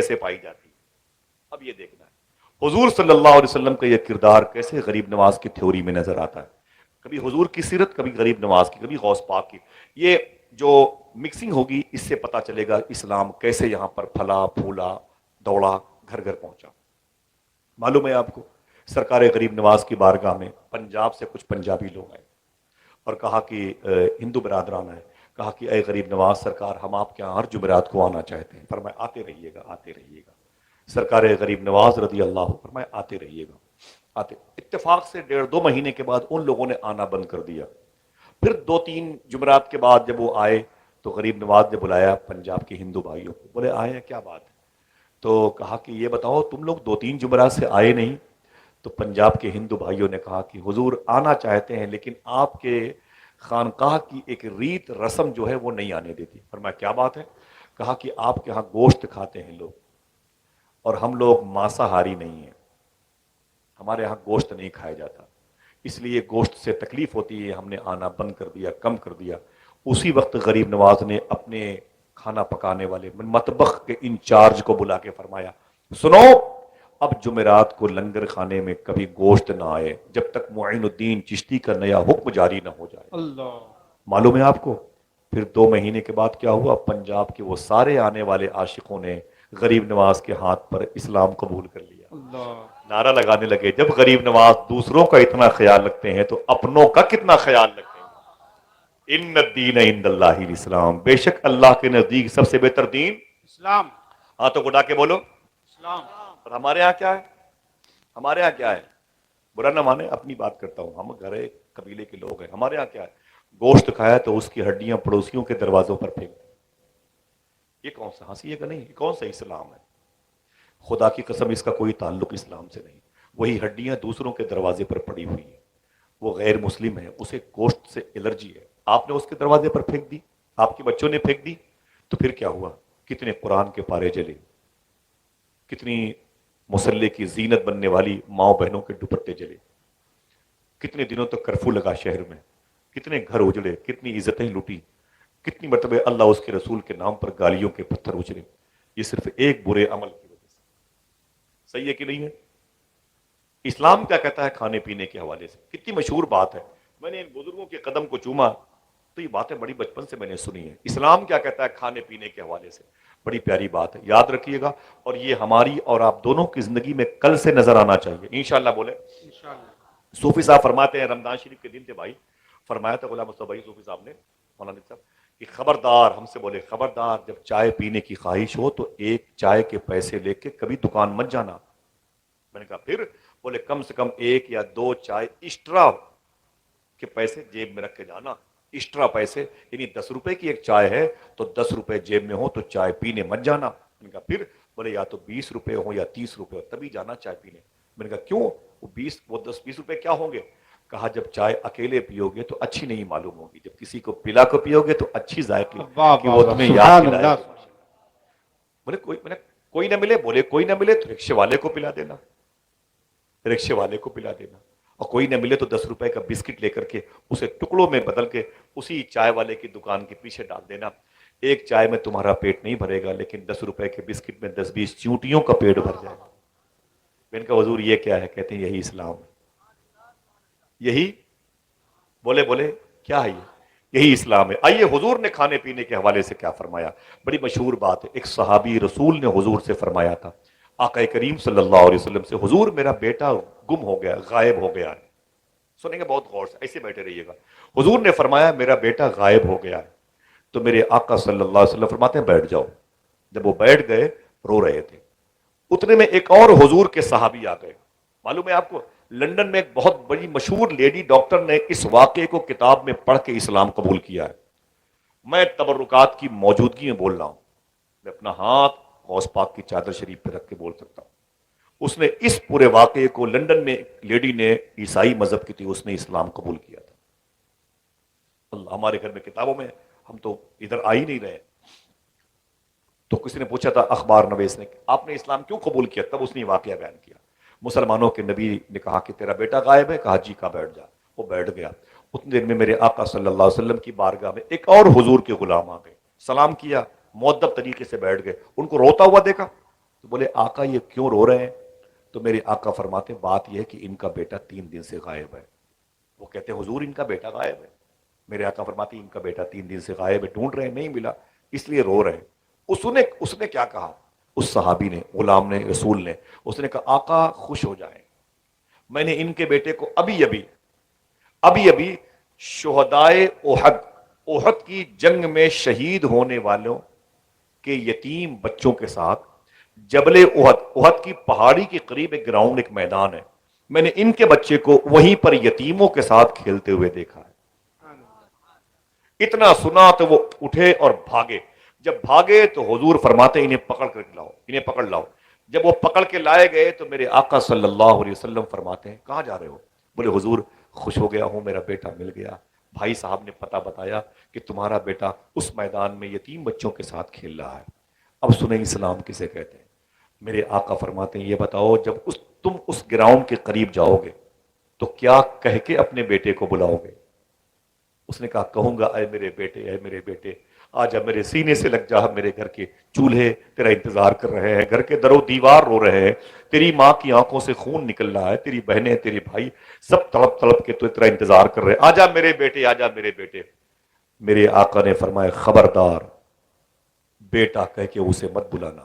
कैसे पाई जाती है। अब ये देखना है हुजूर सल्लल्लाहु अलैहि वसल्लम का ये किरदार कैसे गरीब नवाज की थ्योरी में नजर आता है। कभी हुजूर की सीरत, कभी गरीब नवाज की, कभी गौस पाक की। ये जो मिक्सिंग होगी इससे पता चलेगा इस्लाम कैसे यहां पर फला फूला दौड़ा घर घर पहुंचा। मालूम है आपको, सरकार गरीब नवाज की बारगाह में पंजाब से कुछ पंजाबी लोग आए और कहा कि हिंदू बरादरान है, कहा कि अय गरीब नवाज सरकार, हम आपके यहाँ हर जुमेरात को आना चाहते हैं। फरमाए आते रहिएगा, आते रहिएगा। सरकार गरीब नवाज रदी अल्लाह फरमाए आते रहिएगा, आते। इत्तेफाक से 1.5-2 महीने के बाद उन लोगों ने आना बंद कर दिया। फिर 2-3 जुमेरात के बाद जब वो आए तो गरीब नवाज ने बुलाया पंजाब के हिंदू भाइयों को, बोले आए हैं, क्या बात है? तो कहा कि ये बताओ तुम लोग 2-3 जुमेरात से आए नहीं। तो पंजाब के हिंदू भाइयों ने कहा कि हुजूर आना चाहते हैं लेकिन आपके खानकाह की एक रीत रस्म जो है वो नहीं आने देती। पर मैं क्या बात है? कहा कि आपके यहाँ गोश्त खाते हैं लोग और हम लोग मांसाहारी नहीं हैं, हमारे यहाँ गोश्त नहीं खाया जाता, इसलिए गोश्त से तकलीफ होती है, हमने आना बंद कर दिया, कम कर दिया। उसी वक्त गरीब नवाज ने अपने खाना पकाने वाले मतबख के इंचार्ज को बुला के फरमाया, सुनो, अब जुमेरात को लंगर खाने में कभी गोश्त ना आए जब तक मुइनुद्दीन चिश्ती का नया हुक्म जारी ना हो जाए। अल्लाह। मालूम है आपको, फिर 2 महीने के बाद क्या हुआ? पंजाब के वो सारे आने वाले आशिकों ने गरीब नवाज के हाथ पर इस्लाम कबूल कर लिया। अल्लाह। नारा लगाने लगे, जब गरीब नवाज दूसरों का इतना ख्याल रखते हैं तो अपनों का कितना ख्याल रखेंगे। इन्न दीन इंदल्लाहिल इस्लाम, बेशक अल्लाह के नजदीक सबसे बेहतर दीन इस्लाम। हाँ तो उठा के बोलो इस्लाम। और हमारे यहाँ क्या है? हमारे यहाँ क्या है? बुरा ना माने, अपनी बात करता हूँ, हम घरे कबीले के लोग हैं। हमारे यहाँ क्या है? गोश्त खाया तो उसकी हड्डियां पड़ोसियों के दरवाजों पर फेंक दी। ये कौन सा हंसी है कि नहीं? ये कौन सा इस्लाम है? खुदा की कसम, इसका कोई ताल्लुक इस्लाम से नहीं। वही हड्डियां दूसरों के दरवाजे पर पड़ी हुई है, वो गैर मुस्लिम है, उसे गोश्त से एलर्जी है, आपने उसके दरवाजे पर फेंक दी, आपके बच्चों ने फेंक दी, तो फिर क्या हुआ? कितने कुरान के पारे जले, कितनी मुसल्ले की जीनत बनने वाली माओ बहनों के दुपट्टे जले, कितने दिनों तक कर्फ्यू लगा शहर में, कितने घर उजड़े, कितनी इज्जतें लूटी, कितनी मरतबे अल्लाह उसके रसूल के नाम पर गालियों के पत्थर उछले। ये सिर्फ एक बुरे अमल की वजह से। सही है कि नहीं है? इस्लाम क्या कहता है खाने पीने के हवाले से? कितनी मशहूर बात है, मैंने इन बुजुर्गों के कदम को चूमा तो ये बातें बड़ी बचपन से मैंने सुनी है। इस्लाम क्या कहता है खाने पीने के हवाले से? बड़ी प्यारी बात है, याद रखिएगा। और ये हमारी और आप दोनों की जिंदगी में कल से नजर आना चाहिए इंशाअल्लाह। बोले इंशाअल्लाह। सूफी साहब फरमाते हैं, रमजान शरीफ के दिन थे भाई, फरमाया था गुलाम मुस्तफा भाई सूफी साहब ने, मौलाना साहब, कि खबरदार, हमसे बोले खबरदार, जब चाय पीने की ख्वाहिश हो तो एक चाय के पैसे लेके कभी दुकान मत जाना। मैंने कहा फिर? बोले कम से कम 1 या 2 चाय एक्स्ट्रा के पैसे जेब में रख के जाना। एक्स्ट्रा पैसे यानी 10 रुपए की एक चाय है तो 10 रुपए जेब में हो तो चाय पीने मत जाना। मैंने कहा फिर? बोले या तो 20 रुपए हो या 30 रुपए हो तभी जाना चाय पीने। मैंने कहा क्यों? वो 10-20 रुपए क्या होंगे? कहा जब चाय अकेले पियोगे तो अच्छी नहीं मालूम होगी, जब किसी को पिला कर पियोगे तो अच्छी जायकी कि वो तुम्हें याद दिलाए। बोले कोई ना मिले? बोले कोई ना मिले तो रिक्शे वाले को पिला देना, रिक्शे वाले को पिला देना। और कोई ना मिले तो 10 रुपए का बिस्किट लेकर के उसे टुकड़ों में बदल के उसी चाय वाले की दुकान के पीछे डाल देना। एक चाय में तुम्हारा पेट नहीं भरेगा लेकिन 10 रुपए के बिस्किट में 10-20 चींटियों का पेट भर जाएगा। मैंने कहा हुजूर ये क्या है? कहते हैं यही इस्लाम है, यही। बोले क्या है ये? यही इस्लाम है। आइए हुजूर ने खाने पीने के हवाले से क्या फरमाया, बड़ी मशहूर बात है। एक सहाबी रसूल ने हुजूर से फरमाया था, आका करीम सल्लल्लाहु अलैहि वसल्लम से, हुजूर मेरा बेटा गुम हो गया, गायब हो गया है। सुनेंगे बहुत गौर से, ऐसे बैठे रहिएगा। हुजूर ने फरमाया मेरा बेटा गायब हो गया है। तो मेरे आका सल्लल्लाहु अलैहि वसल्लम फरमाते हैं बैठ जाओ। जब वो बैठ गए, रो रहे थे, उतने में एक और हुजूर के सहाबी आ गए। मालूम है आपको, लंदन में एक बहुत बड़ी मशहूर लेडी डॉक्टर ने इस वाकये को किताब में पढ़ के इस्लाम कबूल किया है। मैं तबर्रुकात की मौजूदगी में बोल रहा हूं, मैं अपना हाथ गौस पाक की चादर शरीफ पे रख के बोल सकता हूं। उसने इस पूरे वाकये को, लंदन में एक लेडी ने ईसाई मजहब की थी, उसने इस्लाम कबूल किया था। अल्लाह, हमारे घर में किताबों में, हम तो इधर आ ही नहीं रहे। तो किसी ने पूछा था अखबार नवीस ने, आपने इस्लाम क्यों कबूल किया? तब उसने वाकया बयान किया। मुसलमानों के नबी ने कहा कि तेरा बेटा गायब है। कहा जी का, बैठ जा। वो बैठ गया। उतनी देर में मेरे आका सल्लल्लाहु अलैहि वसल्लम की बारगाह में एक और हुजूर के गुलाम आ गए, सलाम किया, मुअद्दब तरीके से बैठ गए। उनको रोता हुआ देखा, تو بولے آقا یہ کیوں رو رہے ہیں؟ تو میرے آقا فرماتے بات یہ ہے کہ ان کا بیٹا 3 دن سے غائب ہے۔ وہ کہتے حضور ان کا بیٹا غائب ہے۔ میرے آقا فرماتے ان کا بیٹا 3 دن سے غائب ہے، ڈھونڈ رہے ہیں نہیں ملا، اس لیے رو رہے ہیں۔ اس نے کیا کہا؟ اس صحابی نے، غلام نے، رسول نے، اس نے کہا آقا خوش ہو جائیں، میں نے ان کے بیٹے کو ابھی شہدائے احد کی جنگ میں شہید ہونے والوں کے یتیم بچوں کے ساتھ جبل احد کی پہاڑی کے قریب ایک گراؤنڈ، ایک میدان ہے، میں نے ان کے بچے کو وہیں پر یتیموں کے ساتھ کھیلتے ہوئے دیکھا ہے۔ اتنا سنا تو وہ اٹھے اور بھاگے۔ جب بھاگے تو حضور فرماتے انہیں پکڑ کر لاؤ، انہیں پکڑ لاؤ۔ جب وہ پکڑ کے لائے گئے تو میرے آقا صلی اللہ علیہ وسلم فرماتے ہیں کہاں جا رہے ہو؟ بولے حضور خوش ہو گیا ہوں، میرا بیٹا مل گیا، بھائی صاحب نے پتہ بتایا کہ تمہارا بیٹا اس میدان میں یتیم بچوں کے ساتھ کھیل رہا ہے۔ اب سنیں اسلام کسے کہتے ہیں۔ میرے آقا فرماتے ہیں یہ بتاؤ جب تم اس گراؤنڈ کے قریب جاؤ گے تو کیا کہہ کے اپنے بیٹے کو بلاؤ گے؟ اس نے کہا کہوں گا اے میرے بیٹے، اے میرے بیٹے آجا میرے سینے سے لگ جا، میرے گھر کے چولہے تیرا انتظار کر رہے ہیں، گھر کے در و دیوار رو رہے ہیں، تیری ماں کی آنکھوں سے خون نکل رہا ہے، تیری بہنیں، تیرے بھائی سب تڑپ تڑپ کے تو تیرا انتظار کر رہے ہیں، آجا میرے بیٹے، آجا میرے بیٹے۔ میرے آقا نے فرمایا خبردار بیٹا کہہ کے اسے مت بلانا۔